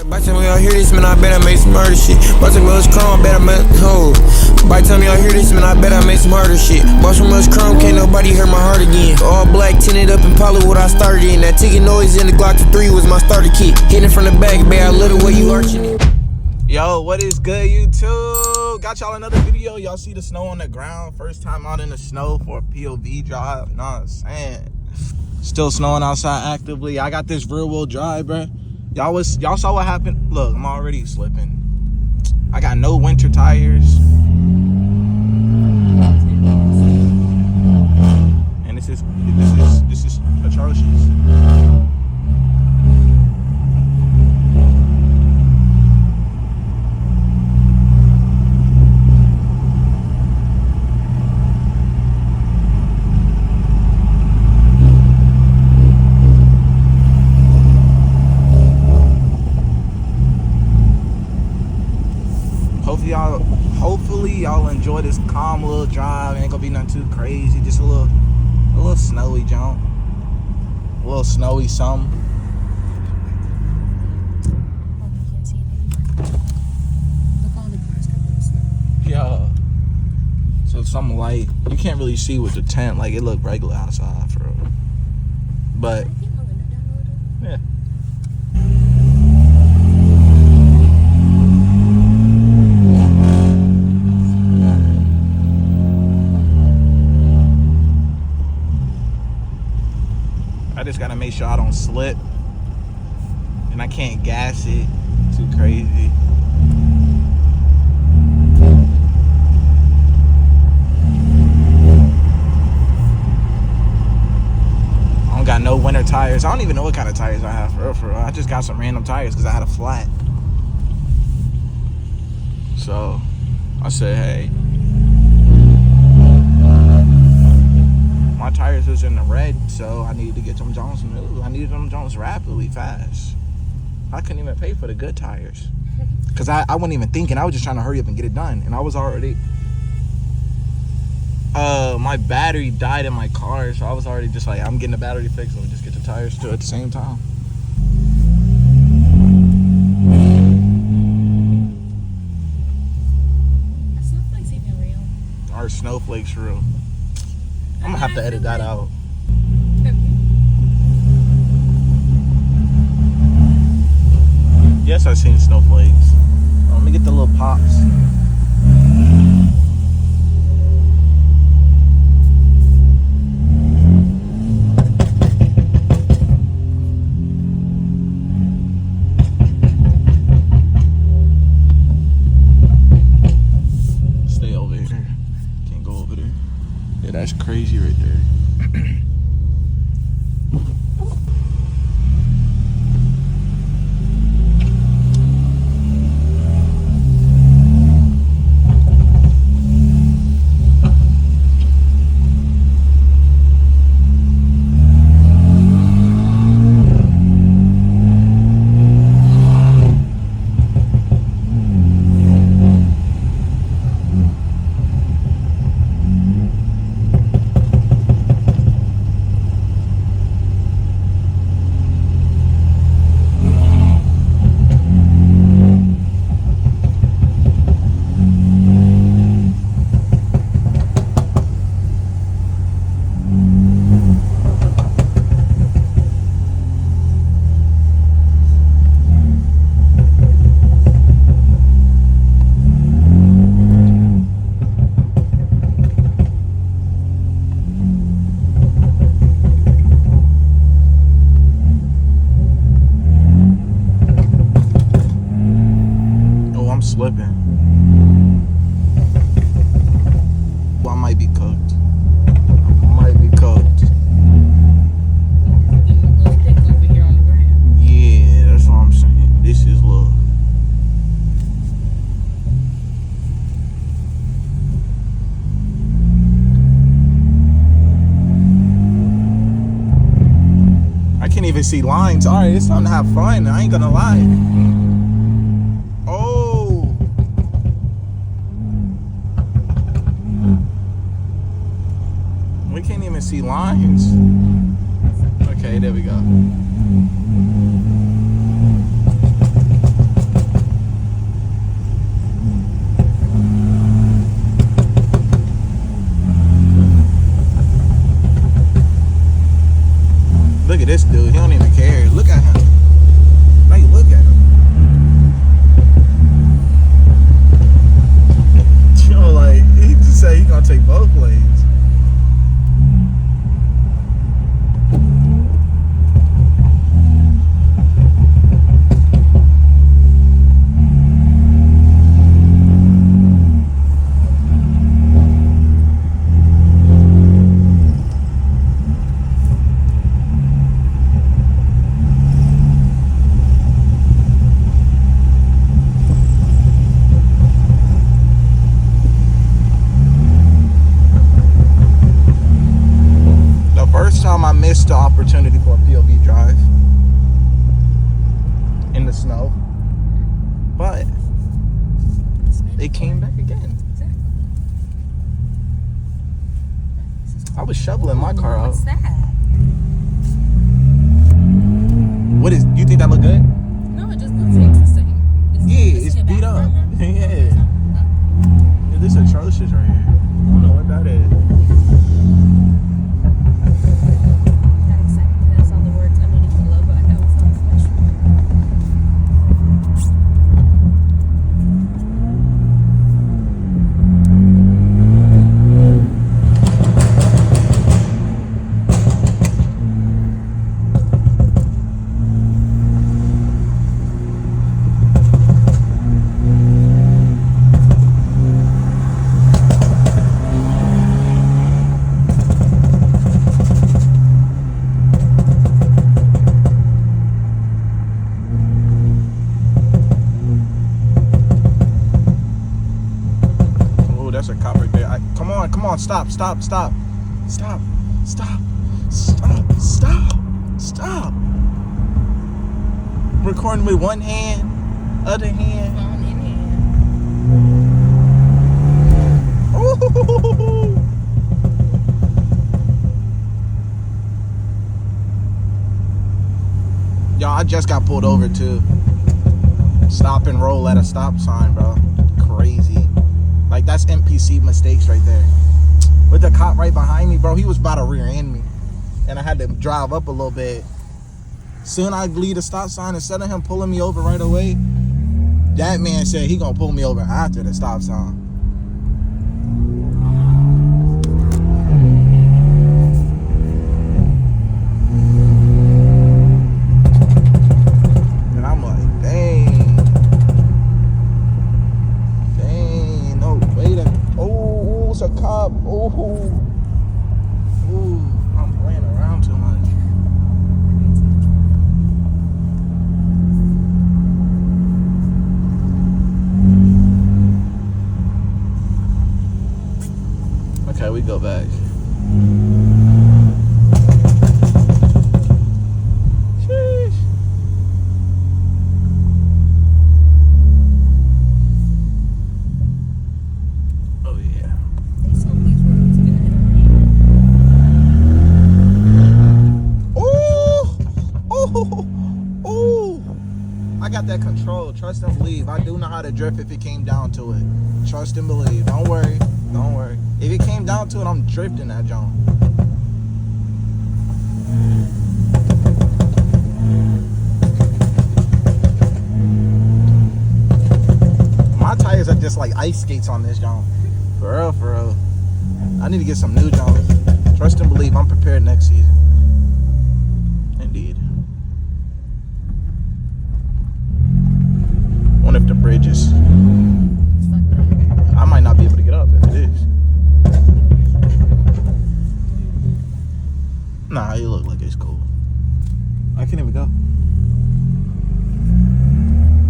By the time y'all hear this, man, I bet I made some murder shit. By the time y'all chrome, I bet I made By the time y'all hear this, man, I bet I made some harder shit. Bought so much chrome, can't nobody hear my heart again. All black, tinted up in poly, what I started in. That ticking noise in the Glock 3 was my starter kit. Hitting from the back, babe, I love the way you arching it. Yo, what is good, YouTube? Got y'all another video. Y'all see the snow on the ground. First time out in the snow for a POV drive. You know what I'm saying? Still snowing outside actively. I got this rear wheel drive, bro. Y'all saw what happened. Look, I'm already slipping. I got no winter tires. And this is atrocious. Hopefully y'all enjoy this calm little drive. Ain't gonna be nothing too crazy. Just a little snowy jump. A little snowy something. Yeah. So something light. You can't really see with the tent. Like, it look regular outside for real. But yeah. I just gotta make sure I don't slip, and I can't gas it too crazy. I don't got no winter tires. I don't even know what kind of tires I have for real. I just got some random tires because I had a flat. So I said, hey, my tires was in the red, so I needed to get them Jones new. I needed them Jones rapidly, fast. I couldn't even pay for the good tires because I wasn't even thinking. I was just trying to hurry up and get it done, and I was already my battery died in my car, so I was already just like, I'm getting the battery fixed. Let me just get the tires too at the same time. Are snowflakes even real? Are snowflakes real? I'm gonna have to edit that out. Yes, I've seen snowflakes. Let me get the little pops. Stay over here. Can't go over there. Yeah, that's crazy right there. Slipping. Well, I might be cooked. Yeah, that's what I'm saying. This is love. I can't even see lines. All right, it's time to have fun. I ain't gonna lie. We can't even see lines. Okay, there we go. missed the opportunity for a POV drive in the snow, but they came back again. Exactly. I was shoveling my car out. What's that? What is? You think that look good? No, it just looks interesting. It's beat up. Yeah. This is atrocious right here. I don't know what that is. Got excited because I saw the words underneath the logo. I thought it was something special. That's a cop right there. Come on, stop. Recording with one hand, other hand. Phone in Ooh. Y'all, I just got pulled over too. Stop and roll at a stop sign, bro. Crazy. Like, that's NPC mistakes right there. With the cop right behind me, bro, he was about to rear end me. And I had to drive up a little bit. Soon I leave the stop sign, instead of him pulling me over right away, that man said he gonna pull me over after the stop sign. And I'm like, dang, no, wait a, oh, it's a cop, oh, I'm playing around too much. Okay, we go back. Sheesh. Oh yeah. They sold these roads good. Ooh. I got that control. Trust and believe. I do know how to drift if it came down to it. Trust and believe. Don't worry. If it came down to it, I'm drifting that jump. My tires are just like ice skates on this jump. For real. I need to get some new jumps. Trust and believe, I'm prepared next season. Indeed. Wonder if the bridge is... I might not be able to get up if it is. Nah, you look like it's cool. I can't even go.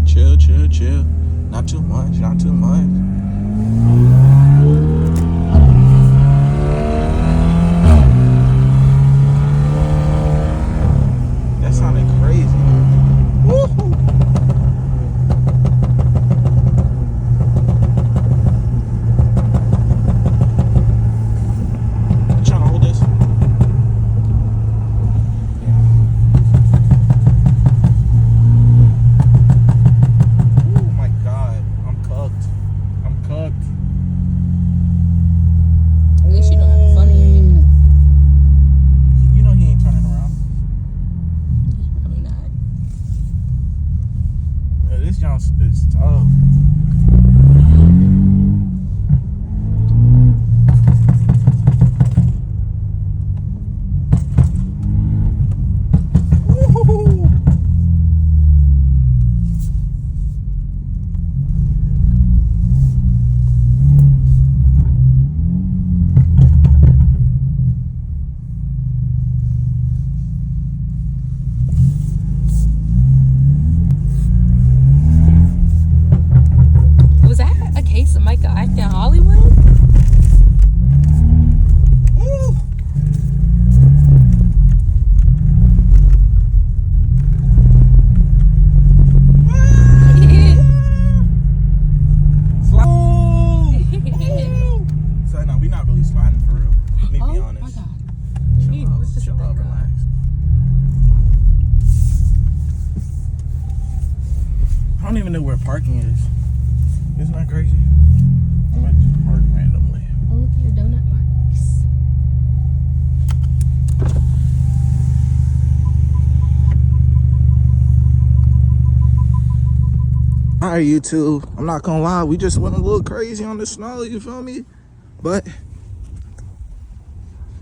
Chill. Not too much. That sounded crazy. Woo-hoo. You trying to hold this? Oh my God, I'm cooked. At least you don't have fun here. You know he ain't turning around. Probably not. Yeah, this jump is tough. Woo-hoo-hoo. don't even know where parking is. Isn't that crazy? I might just park randomly. Oh, look at your donut marks. Alright, YouTube. I'm not gonna lie, we just went a little crazy on the snow, you feel me? But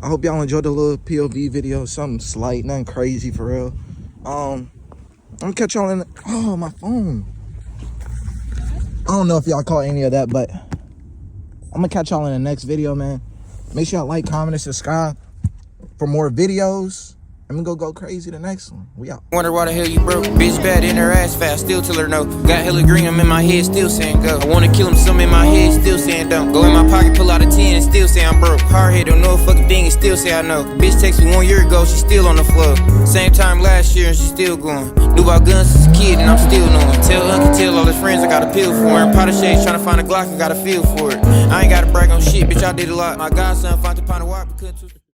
I hope y'all enjoyed the little POV video. Something slight, nothing crazy for real. I'm gonna catch y'all in the, oh, my phone. I don't know if y'all caught any of that, but I'm gonna catch y'all in the next video, man. Make sure y'all like, comment, and subscribe for more videos. I'm gonna go crazy the next one. We out. Wonder why the hell you broke. Bitch bad in her ass fast, still tell her no. Got hella green, I'm in my head, still saying go. I wanna kill him, some in my head, still saying don't. Go in my pocket, pull out a 10 and still say I'm broke. Hard head, don't know a fucking thing and still say I know. Bitch text me 1 year ago, she still on the floor. Same time last year and she still going. Knew about guns since a kid and I'm still knowing. Tell Uncle, tell all his friends I got a pill for him. Pot of shades trying to find a Glock, I got a feel for it. I ain't gotta brag on shit, bitch, I did a lot. My godson found the pound of wop, couldn't